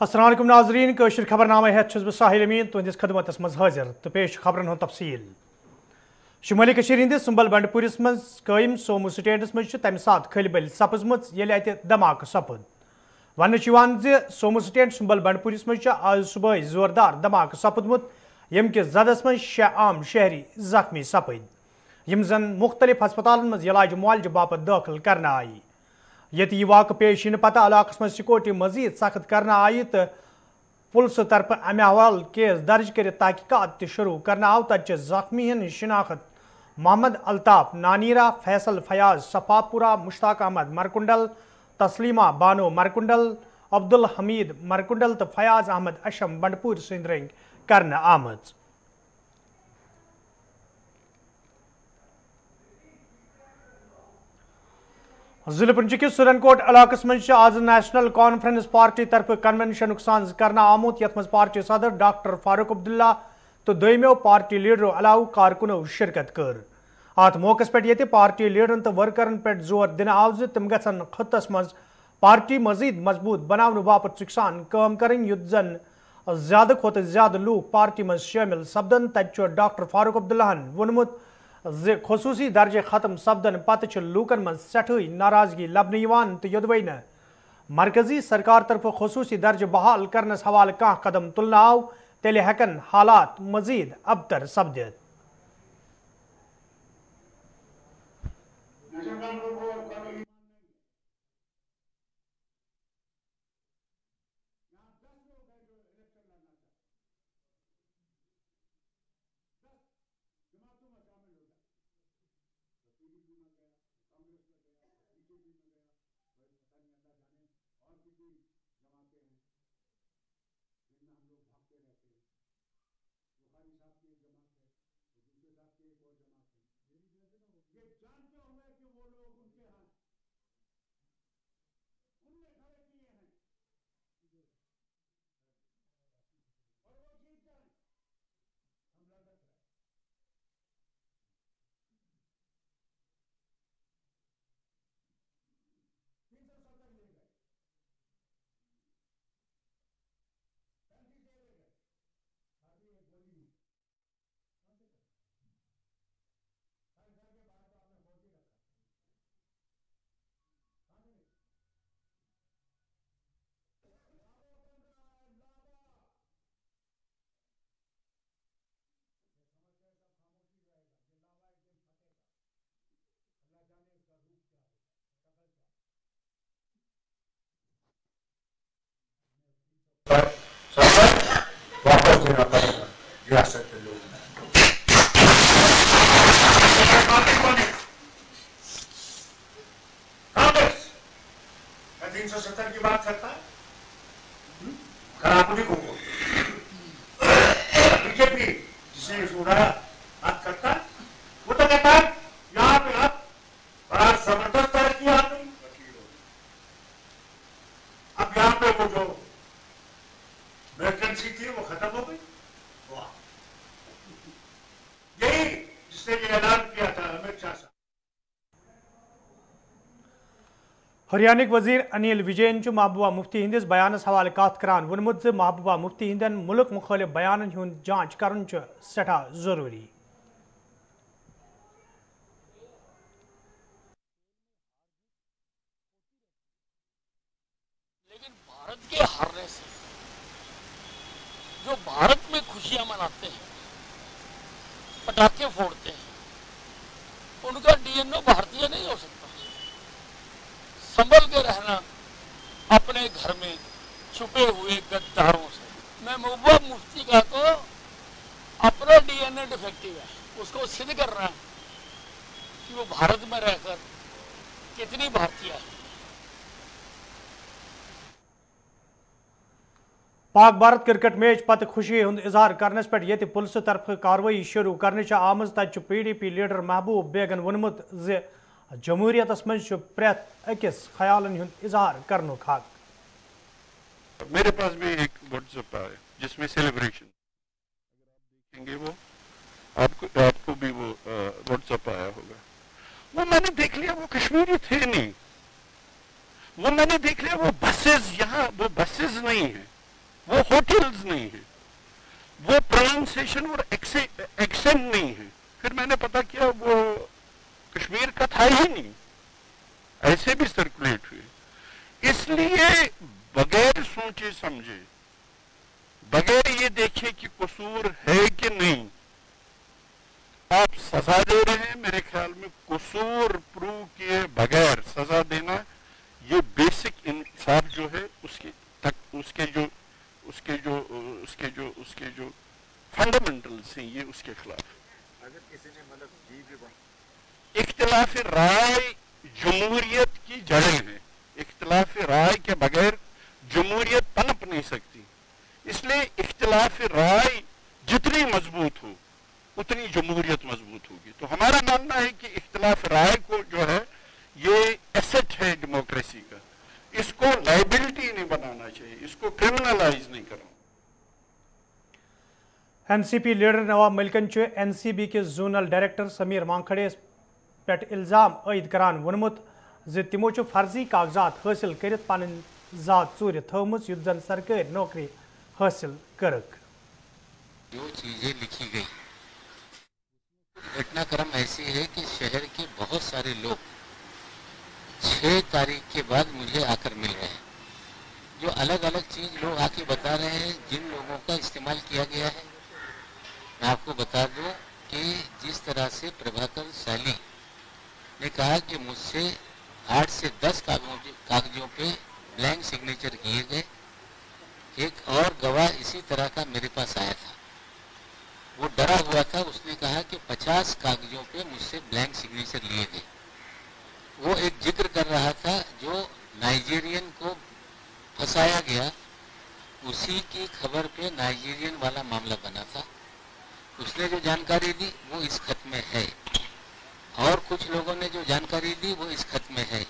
अस्सलाम वालेकुम नाज़रीन कशर खबरनामा हेत बह साहिल अमीन तुंदिस खदमतस मज हाजिर तो पेश खबरन हुंद तफसील। शुमाली कशीर हिंदिस सुंबल बंडपुरिस मज कायम सोमू स्टेंडस मज तमि सात खल बल सपजमत येले अति धमाक सपद। वन सोमू स्टेंड सुंबल बंडपुरिस मज आज सुबह जोरदार धमाक सपदमुत यम कि जदस मज 6 आम शहरी जख्मी सपद यम जन मुख्तलिफ हस्पतालन मज इलाज मुआलज बापत दाखिल करना आई। ये वाक़ पेश इन पता इलाकस मज सिक्योरिटी मजीद सख्त करना आई तो पुलिस तरफ अमे हवाल केस दर्ज कर तहकीकात शुरू करना आव तत जख्मी हन शिनाख्त मोहम्मद अल्ताफ नानीरा, फैसल फयाज सफापुरा, मुश्ताक अहमद मरकुंडल, तस्लीमा बानो मरकुंडल, अब्दुल हमीद मरकुंडल तो फयाज अहमद अशम बंडपुर सिंध रंग कर आमज। जिले पुंछ किस सुरनकोट इलाकस मज आज नेशनल कॉन्फ्रेंस पार्टी तरफ कन्वेंशन साज करना आमुत यथ मज पार्टी सदर डॉक्टर फारूक अब्दुल्ला तो दोयमो पार्टी लीडरों अलाव कारकुनो शिरकत कर। अत मौकस पे ये पार्टी लीडरन तो वर्करन पे जोर दिन आव तम गन खत्तस मज पार्टी मजीद मजबूत बनाने बापत सुखसान काम करें युद्ध जन ज्यादा खोत ज्यादा लूक पार्टी मज शामिल सपदन तत डॉक्टर फारूक अब्दुल्लाहन वोनमुत खसूसी दर्जे खत्म सपदन पत लूकन मज सठई नाराजगी लबन तो योदवै न मरकजी सरकार तरफ खसूसी दर्ज बहाल करनस हवाल कह कदम तुलना आव तेल हेकन हालात मजीद अबतर सपदित। वापस देना पड़ेगा रियासत के लोग। कांग्रेस 370 की बात करता है, खराबुली को बीजेपी जिसे सुना बात करता है वो तो कहता है यहाँ पे आप बड़ा जबरदस्त तरक्की आ गई। अब यहाँ पे वो जो वैकेंसी थी वो खत्म हो गई। यही जिसने ये ऐलान किया था अमित शाह साहब। हरियाणक वजीर अनिल विजयन महबूबा मुफ्ती हिंदिस बयानस हवाले कत करान वोनमुत महबूबा मुफ्ती हिंदन मुल्क मुखालिफ बयानन हुंद जांच करन सठा जरूरी। लेकिन भारत के हारने से जो भारत में खुशियां मनाते हैं, पटाखे फोड़ते हैं, उनका डीएनए भारतीय नहीं हो सकता। संभल के रहना अपने घर में छुपे हुए गद्दारों से। मैं महबूबा मुफ्ती का तो अपना डीएनए डिफेक्टिव है, उसको सिद्ध करना है कि वो भारत में रहकर कितनी भारतीय है। पाक भारत क्रिकेट मैच पत खुशी हुंद इजहार करनस पे ये पुलिस तरफ कार्रवाई शुरू करने आमज तत PDP लीडर महबूब बेगन वोनमुत जमहूरियत मज प्रेत अकिस ख्यालन हुंद इजहार करनुक हक। मेरे पास भी एक व्हाट्सएप है जिसमें सेलिब्रेशन देखेंगे वो आपको भी वो व्हाट्सएप आया होगा। वो मैंने देख लिया वो कश्मीरी थे नहीं, वो मैंने देख लिया वो बसेस यहाँ वो बसेस नहीं है, वो होटल्स नहीं है, वो प्रोनाउंसिएशन और एक्सेंट नहीं है। फिर मैंने पता किया वो कश्मीर का था ही नहीं, ऐसे भी सर्कुलेट हुए। इसलिए बगैर सोचे समझे, बगैर ये देखे कि कसूर है कि नहीं, आप सजा दे रहे हैं। मेरे ख्याल में कसूर प्रूव किए बगैर सजा देना, ये बेसिक इंसाफ जो है उसके जो फंडामेंटल्स हैं, ये उसके खिलाफ है। अगर किसी ने मतलब दी भी इख्तिलाफ राय जमहूरियत की जड़ें हैं। इख्तिलाफ राय के बगैर जमहूरियत पनप नहीं सकती। इसलिए इख्तिलाफ राय जितनी मजबूत हो उतनी जमहूरियत मजबूत होगी। तो हमारा मानना है कि इख्तिलाफ राय को जो है ये एसेट है डेमोक्रेसी का, इसको लाइबिलिटी नहीं बनाना चाहिए, इसको क्रिमिनलाइज नहीं करना। एनसीपी लीडर नवाब मलिकन एनसीबी के जोनल डायरेक्टर समीर वानखड़े पे इल्जाम आयद करान वोनमुत ज तिमो फर्जी कागजात हासिल कर पन जात चूर थवमुत युत जन सरकारी नौकरी हासिल करक। जो चीजें लिखी गई, घटनाक्रम ऐसी है कि शहर के बहुत सारे लोग 6 तारीख के बाद मुझे आकर मिल रहे हैं। जो अलग अलग चीज लोग आके बता रहे हैं, जिन लोगों का इस्तेमाल किया गया है, मैं आपको बता दूं कि जिस तरह से प्रभाकर साली ने कहा कि मुझसे 8 से 10 कागजों पे ब्लैंक सिग्नेचर किए गए। एक और गवाह इसी तरह का मेरे पास आया था, वो डरा हुआ था, उसने कहा कि 50 कागजों पे मुझसे ब्लैंक सिग्नेचर लिए गए। वो एक जिक्र कर रहा था जो नाइजीरियन को फंसाया गया, उसी की खबर पे नाइजीरियन वाला मामला बना था। उसने जो जानकारी दी वो इस खत में है, और कुछ लोगों ने जो जानकारी दी वो इस खत में है।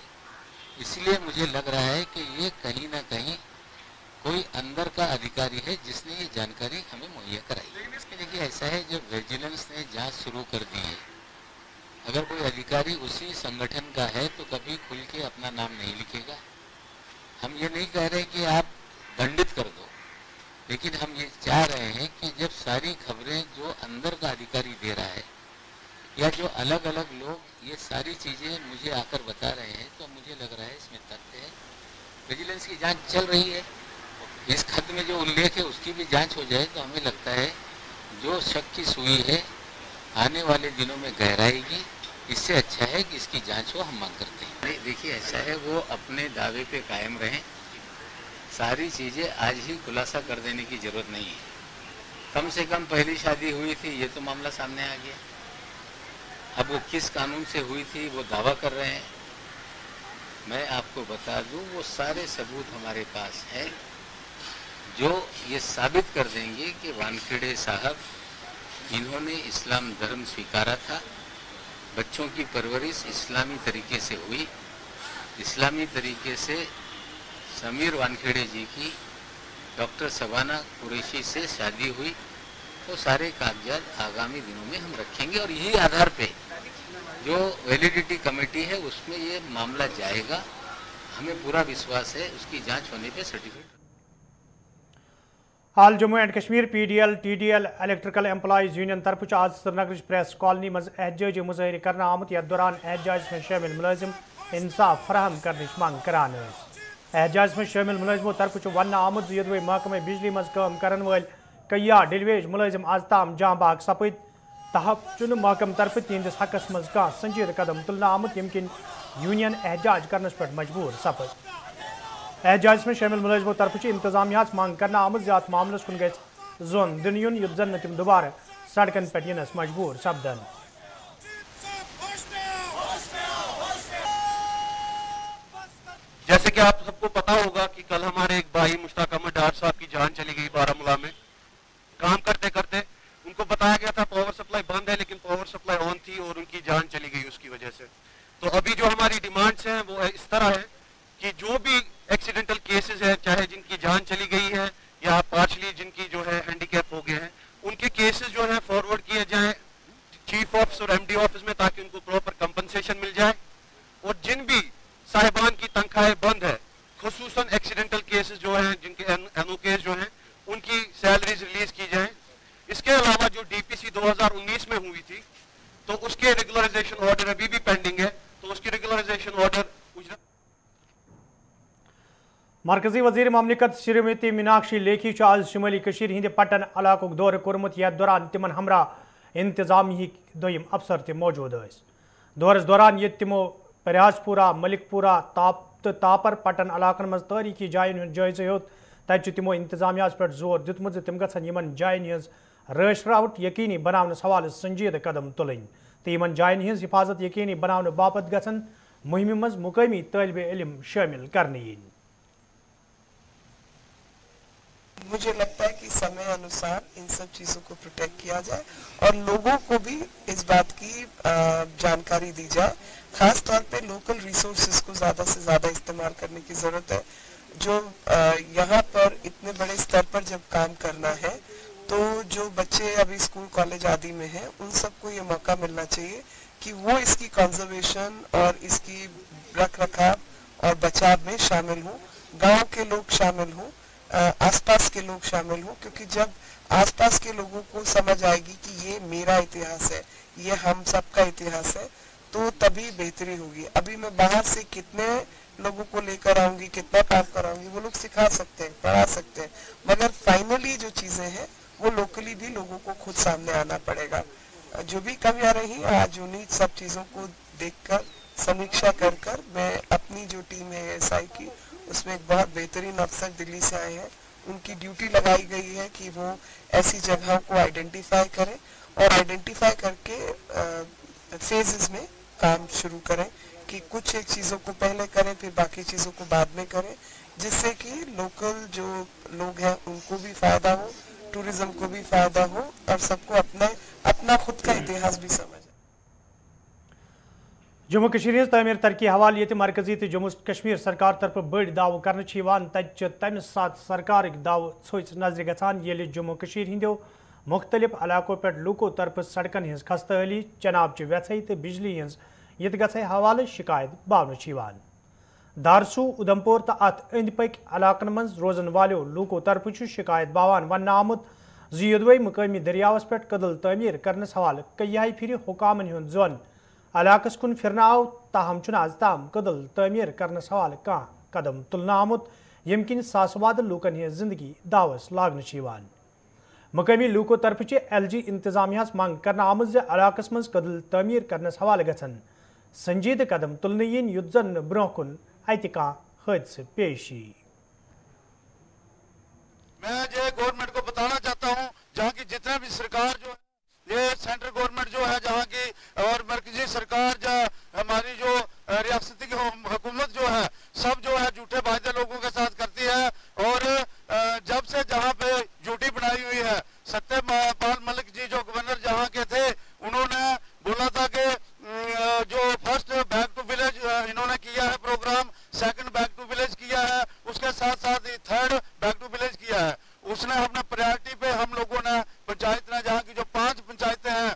इसलिए मुझे लग रहा है कि ये कहीं ना कहीं कोई अंदर का अधिकारी है जिसने ये जानकारी हमें मुहैया कराई। देखिए ऐसा है, जब विजिलेंस ने जांच शुरू कर दी है, अगर कोई अधिकारी उसी संगठन का है तो कभी खुल के अपना नाम नहीं लिखेगा। हम ये नहीं कह रहे कि आप दंडित कर दो, लेकिन हम ये चाह रहे हैं कि जब सारी खबरें जो अंदर का अधिकारी दे रहा है या जो अलग अलग लोग ये सारी चीजें मुझे आकर बता रहे हैं, तो मुझे लग रहा है इसमें तथ्य है। विजिलेंस की जांच चल रही है, इस खत में जो उल्लेख है उसकी भी जांच हो जाए तो हमें लगता है जो शक की सुई है आने वाले दिनों में गहराएगी। इससे अच्छा है कि इसकी जांच हो, हम मांग करते हैं। देखिए ऐसा है, वो अपने दावे पे कायम रहें। सारी चीज़ें आज ही खुलासा कर देने की जरूरत नहीं है। कम से कम पहली शादी हुई थी, ये तो मामला सामने आ गया। अब वो किस कानून से हुई थी वो दावा कर रहे हैं। मैं आपको बता दूं, वो सारे सबूत हमारे पास हैं जो ये साबित कर देंगे कि वानखेड़े साहब इन्होंने इस्लाम धर्म स्वीकारा था, बच्चों की परवरिश इस्लामी तरीके से हुई, इस्लामी तरीके से समीर वानखेड़े जी की डॉक्टर शबाना कुरैशी से शादी हुई। तो सारे कागजात आगामी दिनों में हम रखेंगे और यही आधार पे जो वैलिडिटी कमेटी है उसमें ये मामला जाएगा। हमें पूरा विश्वास है उसकी जांच होने पे certificate. Hall Jammu and Kashmir PDL TDL electrical employees union तरफ आज श्रीनगर प्रेस कॉलोनी मज एहतजाजी मुजाहिर कर आमुत, यथ दौरान एहतजाज में शामिल मुलाजिम इंसाफ फराहम करने मांग करान। एहतजाज में शामिल मुलाजिमों तरफ वन आमुत यदवे महकमे बिजली मज काम करन वाल कया डिलवेज मुलाजिम आज ताम जहाँ बाग सपद तहब चुन महकम तरफ तिहंदिस हकस मज कह संजीद कदम तुलना आमुत यम किन यूनियन एहतजाज करनस पे मजबूर सपद। एहतजाज में शामिल मुलाजिमों तरफ इंतजामिया मांग करना आमुत ज़ात मामलस कुन गि जोन दिन युन युत जन तिम दोबारा सड़कन पे यनस मजबूर सपदन। जैसे कि आप सबको पता होगा कि कल हमारे एक भाई मुश्ताक अहमद डार साहब की जान चली गई बारामूला में। काम करते करते उनको बताया गया था पावर सप्लाई बंद है, लेकिन पावर सप्लाई ऑन थी और उनकी जान चली गई उसकी वजह से। तो अभी जो हमारी डिमांड्स हैं वो इस तरह है कि जो भी एक्सीडेंटल केसेस है, चाहे जिनकी जान चली गई है या पार्शली जिनकी जो है हैंडीकैप हो गए हैं, उनके केसेस जो है फॉरवर्ड किए जाएं चीफ ऑफिस और MD ऑफिस में, ताकि उनको प्रॉपर कंपनसेशन मिल जाए। और जिन भी साहिबान की तनख्वाहें बंद है, खुसूसन एक्सीडेंटल केसेस जो हैं, जिनके NO केस जो हैं, मरकजी वजीर ममलिकत श्रीमती मीनाक्षी लेखी आज शुमाली हिंद पटन इलाक़ दौर कोर्मुत यथ दौरान तिमन हमरा इंतजामी दोयम अफसर ति मौजूद दौरस दौरान ये तिमो प्रयासपुरा मलिकपुरा तापर पटन इलाकन मज तारीखी जायन जायज़ हेत तत तिमो इंतजामिया पे जोर दितमुत तिम गन जायन हज रश रावट यकीनी बनाने हवाले संजीद कदम तुलन तो इन जायन हज हिफाजत यकीनी बनाने बापत गन मुहिम मज मुकामी तालिब इल्म शामिल करने यीन। मुझे लगता है कि समय अनुसार इन सब चीजों को प्रोटेक्ट किया जाए और लोगों को भी इस बात की जानकारी दी जाए, खास तौर पे लोकल रिसोर्सेज को ज्यादा से ज्यादा इस्तेमाल करने की जरूरत है। जो यहाँ पर इतने बड़े स्तर पर जब काम करना है तो जो बच्चे अभी स्कूल कॉलेज आदि में हैं उन सबको ये मौका मिलना चाहिए कि वो इसकी कंजर्वेशन और इसकी रख रखाव और बचाव में शामिल हों, गांव के लोग शामिल हों, आसपास के लोग शामिल हों, क्योंकि जब आसपास के लोगों को समझ आएगी कि ये मेरा इतिहास है, ये हम सबका इतिहास है, तो तभी बेहतरी होगी। अभी मैं बाहर से कितने लोगों को लेकर आऊंगी, कितना काम कराऊंगी, वो लोग सिखा सकते हैं, पढ़ा सकते हैं, मगर फाइनली जो चीजें हैं वो लोकली भी लोगों को खुद सामने आना पड़ेगा। जो भी कमियां रही आज उन्हीं सब चीजों को देखकर समीक्षा कर मैं अपनी जो टीम है एसआई की उसमें एक बहुत बेहतरीन अफसर दिल्ली से आए हैं, उनकी ड्यूटी लगाई गई है कि वो ऐसी जगहों को आइडेंटिफाई करें और आइडेंटिफाई करके फेजेस में काम शुरू करें कि कुछ एक चीज़ों को पहले करें फिर बाकी चीज़ों को बाद में करें, जिससे कि लोकल जो लोग हैं उनको भी फायदा हो, टूरिज्म को भी फायदा हो और सबको अपना खुद का इतिहास भी समझ। जम्मू कश्मीर तमीर तरक्की हवाले ये मरकजी तो जम्मू कश्मीर सरकार तरफ बड़ दाव कर तम साथ सरकार दाव छोच नजर गसान ये जम्मू कश्मीर हिंदो मुख्तलिफ इलाकों पे लूको तरफ सड़कन हज खस्तहाली चनाब व्यथ तो बिजली हज ये गई हवाले शिकायत बावन दारसू उधमपुर तो अत अंद पक इलाकन मज रोजन वालो लूको तरफ शिकायत बावान वन आमुत जोदवे मुकामी दरियावस पे कदल तमीर करनस हवाले कई फिर हुकामन हुंद जोन इलाकस कुन फिरना आव ताहम आज ताम कदल तमीर करनस हवाले कह कदम तुलना आमुत यम किन सासवाद लूकन हज जिंदगी दावस लागन मुकामी लूको तरफ LG इंतजामिया मंग कर आमत इलाकस मज कदल तमीर करनस हवाले गसन संजीद कदम तुलने यीन युत जन ब्रोह कुन अति कह हादसे पेशी। मैं जो गवर्नमेंट को बताना चाहता हूँ जहाँ की जितना भी सरकार जो ये सेंट्रल गवर्नमेंट जो है जहाँ की और मरकजी सरकार जो हमारी जो रियासती हुकूमत जो है सब जो है झूठे वायदे लोगों के साथ करती है और जब से जहाँ पे ड्यूटी बनाई हुई है सत्यपाल मलिक जी जो गवर्नर जहाँ के थे उन्होंने बोला था कि जो फर्स्ट बैक टू विलेज इन्होंने किया है programme, second back to village किया है, उसके साथ साथ थर्ड बैक टू विलेज किया है। उसने अपने प्रायोरिटी पे हम लोगों ने पंचायत ने जहाँ की जो 5 पंचायतें हैं,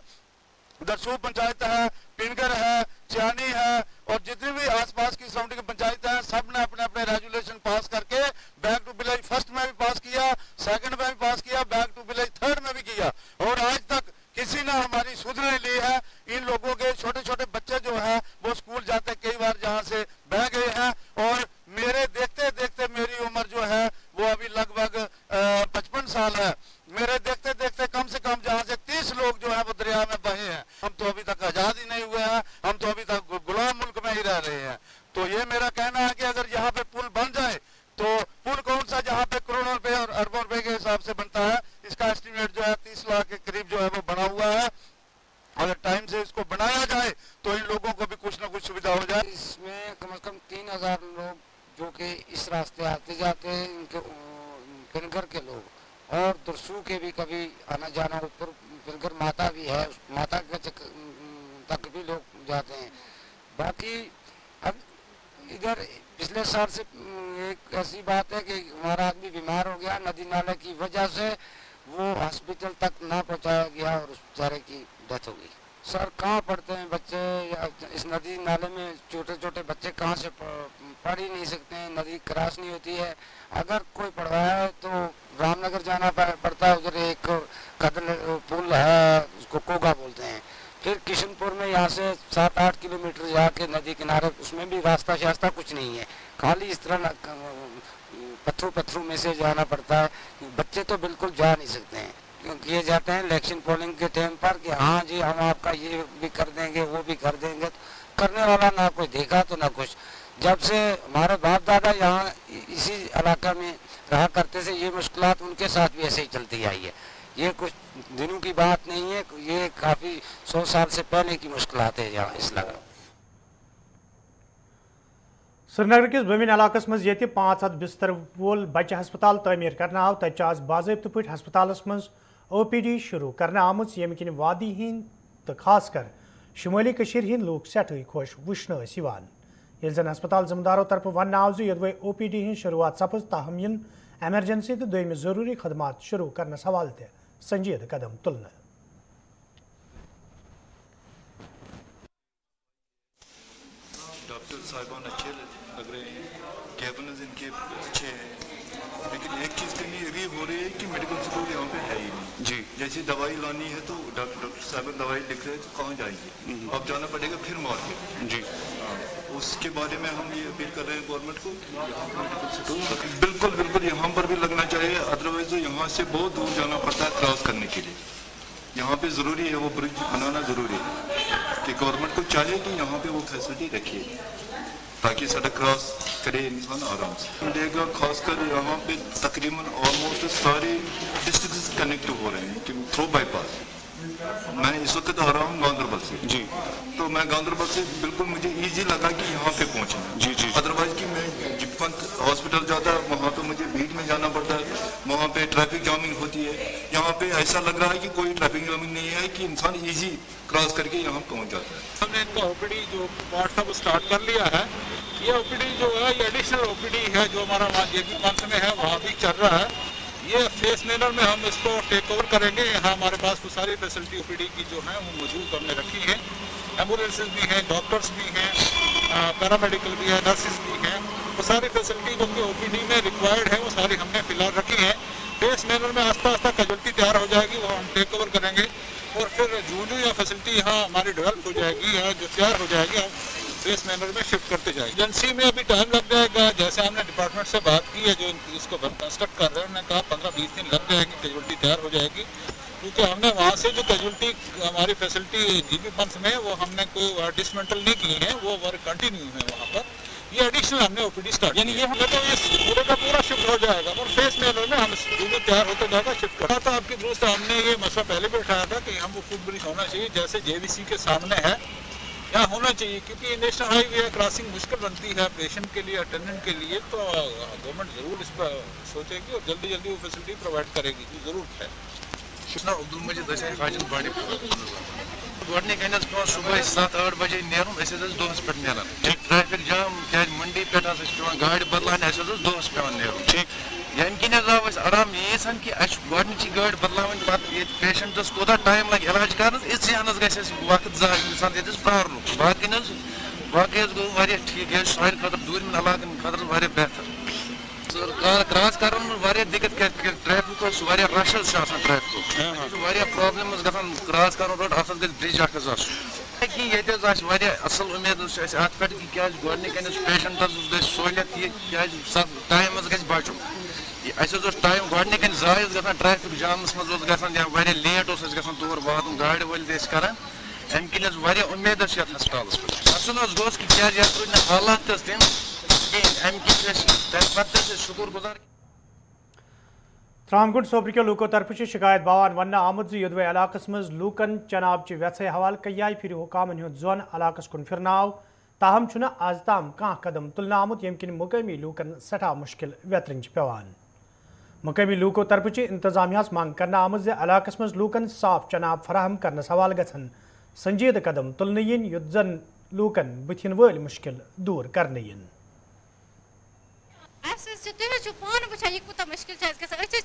दरसू पंचायत है, पिनगर है, चियानी है और जितनी भी आसपास की सराउंडिंग पंचायतें हैं सब ने अपने अपने रेजुलेशन पास करके बैक टू विलेज फर्स्ट में भी पास किया, सेकंड में भी पास किया, बैक टू विलेज थर्ड में भी किया और आज तक किसी ने हमारी सुध नहीं ली है। इन लोगों के छोटे छोटे बच्चे जो हैं वो स्कूल जाते कई बार जहाँ से बह गए हैं और मेरे देखते देखते मेरी उम्र जो है वो अभी लगभग 55 साल है। मेरे देखते देखते कम से कम जहाँ से 30 लोग जो है वो दरिया में बहे हैं। हम तो अभी तक आजाद ही नहीं हुए हैं, हम तो अभी तक गुलाम मुल्क में ही रह रहे हैं। तो ये मेरा कहना है कि अगर यहाँ पे पुल बन जाए तो पुल कौन सा जहाँ पे करोड़ों रुपए और अरबों रुपए के हिसाब से बनता है, इसका एस्टिमेट जो है 30 लाख के करीब जो है वो बना हुआ है। अगर टाइम से इसको बनाया जाए तो इन लोगों को भी कुछ ना कुछ सुविधा हो जाए। इसमें कम से कम 3000 लोग जो कि इस रास्ते आते जाते हैं, इनके पिनगर के लोग और दरसू के भी कभी आना जाना, ऊपर पिनगर माता भी है, माता के तक भी लोग जाते हैं। बाकी अब इधर पिछले साल से एक ऐसी बात है कि हमारा आदमी बीमार हो गया, नदी नाले की वजह से वो हॉस्पिटल तक ना पहुंचाया गया और उस बेचारे की डेथ हो गई। सर कहाँ पढ़ते हैं बच्चे या इस नदी नाले में, छोटे छोटे बच्चे कहाँ से पढ़ ही नहीं सकते हैं, नदी क्रॉस नहीं होती है। अगर कोई पढ़वाया है तो रामनगर जाना पड़ता है, उधर एक कदल पुल है उसको कोगा बोलते हैं, फिर किशनपुर में यहाँ से 7-8 किलोमीटर जाके नदी किनारे, उसमें भी रास्ता शास्ता कुछ नहीं है, खाली इस तरह पत्थरों में से जाना पड़ता है। बच्चे तो बिल्कुल जा नहीं सकते हैं, क्योंकि ये जाते हैं इलेक्शन पोलिंग के टाइम पर कि हाँ जी हम आपका ये भी कर देंगे वो भी कर देंगे, करने वाला ना कोई देखा तो ना कुछ। जब से हमारे बाप दादा यहाँ इसी इलाका में रहा करते थे, ये मुश्किलात उनके साथ भी ऐसे ही चलती आई है। ये कुछ दिनों की बात नहीं है, ये काफ़ी 100 साल से पहले की मुश्किलात है यहाँ इस इलाका। श्रीनगर किस बमिन इलाकस मज ये 500 बिस्तर वोल बच्चे हस्पताल तमीर करना आव, तत आज बाज़ाब्त पे हस्पतालस मज OPD शुरू करना आमुत, येम किन वादी हिंद तो खासकर शुमाली कशीर हिंद लोग सैठे खुश वुश्न यवान। येल जन हस्पताल जिम्मेदारों तरफ वन आव यदवे OPD हिंद शुरुआत सपज, ताहम इन एमरजेंसी तो दोम जरूरी खदमात शुरू करने हवाल ते संजीद कदम तुलना। डॉक्टर साहिबान अच्छे लग रहे हैं, कैबिनेट इनके अच्छे हैं, लेकिन एक चीज़ कमी ये हो रही है कि मेडिकल स्टोर यहाँ पे है ही नहीं जी। जैसे दवाई लानी है तो डॉक्टर साहिबान दवाई लिख रहे हैं तो कहाँ जाएंगे, अब जाना पड़ेगा फिर मार्केट जी। उसके बारे में हम ये अपील कर रहे हैं गवर्नमेंट को, मेडिकल स्टोर बिल्कुल बिल्कुल यहाँ पर भी लगना चाहिए, अदरवाइज तो यहाँ से बहुत दूर जाना पड़ता है क्रॉस करने के लिए। यहाँ पे ज़रूरी है वो ब्रिज बनाना ज़रूरी है कि गवर्नमेंट को चाहिए कि यहाँ पे वो फैसिलिटी रखिए ताकि सड़क क्रॉस करे इंसान आराम से मिलेगा। खासकर यहाँ पे तकरीबन ऑलमोस्ट सारे डिस्ट्रिक्ट कनेक्ट हो रहे हैं कि थ्रू बाईपास। मैं इस वक्त आ रहा हूँ गांधरबल से जी, तो मैं गांधरबल से बिल्कुल मुझे इजी लगा कि यहाँ पे पहुँचना जी जी। अदरवाइज कि मैं जिपंत हॉस्पिटल जाता है वहाँ पे मुझे भीड़ में जाना पड़ता है, वहाँ पे ट्रैफिक जामिंग होती है। यहाँ पे ऐसा लग रहा है कि कोई ट्रैफिक जामिंग नहीं है, कि इंसान इजी क्रॉस करके यहाँ पहुँच जाता है। हमने इनका OPD जो पार्ट था वो स्टार्ट कर लिया है। ये OPD जो है ये एडिशनल OPD है जो हमारा वहाँ JB मंथ में है, वहाँ भी चल रहा है। ये फेस मैनर में हम इसको टेक ओवर करेंगे। यहाँ हमारे पास तो सारी फैसिलिटी OPD की जो है वो मौजूद हमने रखी है। एम्बुलेंसेज भी हैं, डॉक्टर्स भी हैं, पैरामेडिकल भी है, नर्सेज भी हैं। वो सारी फैसिलिटी जो कि OPD में रिक्वायर्ड है वो सारी हमने फिलहाल रखी है। फेस मैनर में आस्ता आस्ता कैजुअलिटी तैयार हो जाएगी, वो हम टेक ओवर करेंगे और फिर जो या फैसिलिटी यहाँ हमारी डेवलप हो जाएगी या जो तैयार हो जाएगी हम फेस मैनर में शिफ्ट करते जाएंगे। एजेंसी में अभी टाइम लग जाएगा, जैसे हमने डिपार्टमेंट से बात की है जो इसको कंस्ट्रक्ट कर रहे हैं, उन्होंने कहा 15-20 दिन लग जाएगी, कैजुअलिटी तैयार हो जाएगी। क्योंकि हमने वहाँ से जो कैजुअलिटी हमारी फैसिलिटी JB मंथ में वो हमने कोई डिसमेंटल नहीं की है, वो वर्क कंटिन्यू है वहाँ पर। ये एडिशनल हमने OPD स्टार्ट, यानी ये हमें तो इस पूरे का पूरा शिफ्ट हो जाएगा और फेस मैनर में हम जो तैयार होते जाएगा शिफ्ट करना था। आपकी दोस्त हमने ये मसला पहले भी उठाया था कि हम वो फुट ब्रिज होना चाहिए जैसे JVC के सामने है, यहाँ होना चाहिए, क्योंकि नेशनल हाईवे है, क्रॉसिंग मुश्किल बनती है पेशेंट के लिए, अटेंडेंट के लिए। तो गवर्नमेंट ज़रूर इस पर सोचेगी और जल्दी जल्दी वो फैसिलिटी प्रोवाइड करेगी, जो ज़रूरत है। अब्दुल मजीद हाजिर बाड़ी गोडनिक पे सुबह 7-8 बजे नेरुन दोहस पे नेरान ट्रैफिक जाम क्या मंडी पे पे गाड़ी बदलान दोहस पे नेरुन ठीक यम किन आव आराम ये सन कि गोडनिची गाड़ी बदलावन पे पेशेंटस कोता टाइम लगे इलाज कर वक्त जा इंसान ये प्रार बाकी गो ठीक है सारे खतर दूर इलाकन खतर बेहतर क्रॉस कर दिक्कत traffic rush traffic problem cross कर रोड अत ब्रिज कि ये असल उम्मीद अत पे कि क्या गोडनिक पेशेंटस सहूलियत क्या टाइम गि बचुन टाइम गोडनिक जाय ट्रैफिक जामस मज या लेट तौर वात गाड़ी वल करान अम किन उम्मीद हस्पताल पे गोस कि क्या हालात तम त्रामगुंड सोपर के लूको तरफ शिकायत बावान वन आमद यदवे इलाकस मज लूकन चनाब व्यवसाय हवाल कयाय फिर हुकामन हुंद जोन इलाकस कुन फिरनाव, ताहम छुना आज ताम कह कदम तुलना आमुत यम किन मुकामी लूकन सठा मुश्किल वेतरन पेवान। मुकामी लूको तरफ इंतजामिया मांग करना आमद इलाकस मज लूकन साफ चनाब फराहम करने हवाल गन संजीद कदम तुलन इन युत जन लूकन बुथिन वल मुश्किल दूर करने इन। पान वो यह कूत मुश्किल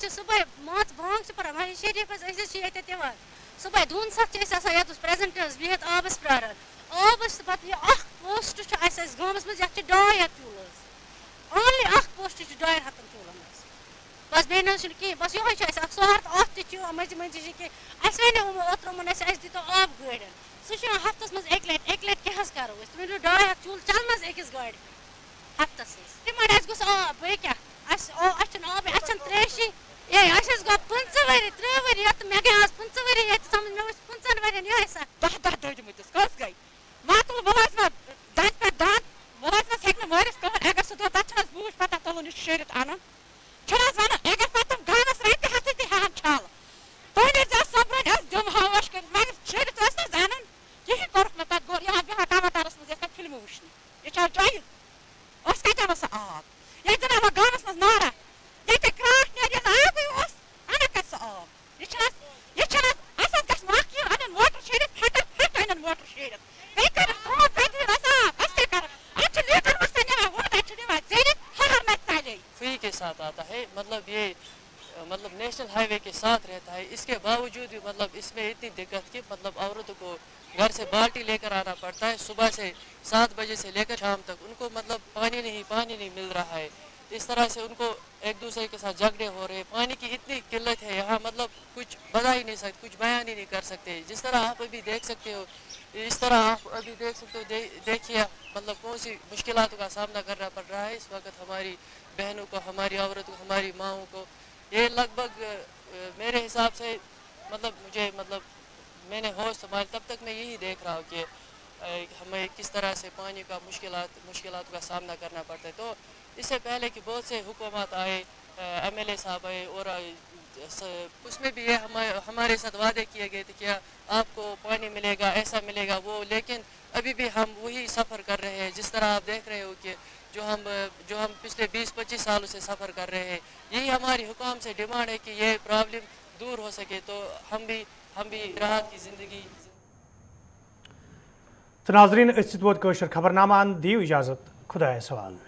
सुबह मात बांग पढ़ान शरीफ तवार सुबह दून सत ये प्रेजेंट बिहत आबस प्रारान आबस पे पोस्ट गाँवस मज 200 चूल ओनली पोस्ट 200 चूलन बस बे कहें बस ये स्वार्थ अत मज मज वन ओतरमन दितो आब गाड़न सह हफ्तस मज एक लट क्या करो तुम 200 चूल चल अकिस गाड़ हफ्तस डिमांड गोस आब बे क्या आब त्रेशी ये गो 15 वरी 3 वरी मे गई आज 15 वरी समझ मे 15 वन ये दह दजमुत कस गई मातल बस दांत पे दांत बस हेक मरिस कह अगर सो तथ बूट पता तलन शेरित अन वन अगर पे तुम गानस रेत हथ हान छाल तुम जा सब्र दम हावश कर मगर शेरित अन कहीं कोर ना पे गोर यहाँ बिहा टमाटरस मज फिल्म वुचन ये जायज कत आब ये अब गानस मज नारा ये क्राक ने आब अन कस आब ये माखी अन मोटर शेरित फट फट अन मोटर शेरित पे कर फ्री के साथ आता है मतलब नेशनल हाईवे के साथ रहता है। इसके बावजूद भी मतलब इसमें इतनी दिक्कत कि मतलब औरतों को घर से बाल्टी लेकर आना पड़ता है। सुबह से 7 बजे से लेकर शाम तक उनको मतलब पानी नहीं मिल रहा है। इस तरह से उनको एक दूसरे के साथ झगड़े हो रहे हैं। पानी की इतनी किल्लत है यहाँ, मतलब कुछ बता ही नहीं सकते, कुछ बयान ही नहीं कर सकते। जिस तरह आप अभी देख सकते हो, इस तरह आप अभी देख सकते हो, देखिए मतलब कौन सी मुश्किलातों का सामना करना पड़ रहा है इस वक्त हमारी बहनों को, हमारी औरतों को, हमारी माओं को। ये लगभग मेरे हिसाब से मतलब मैंने होश संभाल तब तक मैं यही देख रहा हूँ कि हमें किस तरह से पानी का मुश्किलातों का सामना करना पड़ता है। तो इससे पहले कि बहुत से हुकूमत आए, MLA साहब आए और उसमें भी ये हमारे साथ वादे किए गए थे कि आपको पानी मिलेगा, ऐसा मिलेगा वो, लेकिन अभी भी हम वही सफ़र कर रहे हैं। जिस तरह आप देख रहे हो कि जो हम पिछले 20-25 सालों से सफ़र कर रहे हैं, यही हमारी हुकाम से डिमांड है कि ये प्रॉब्लम दूर हो सके तो हम भी राहत की ज़िंदगी। तो नाज़रीन, इस वोत खबरनामा दियो इजाज़त, खुदा सवाल।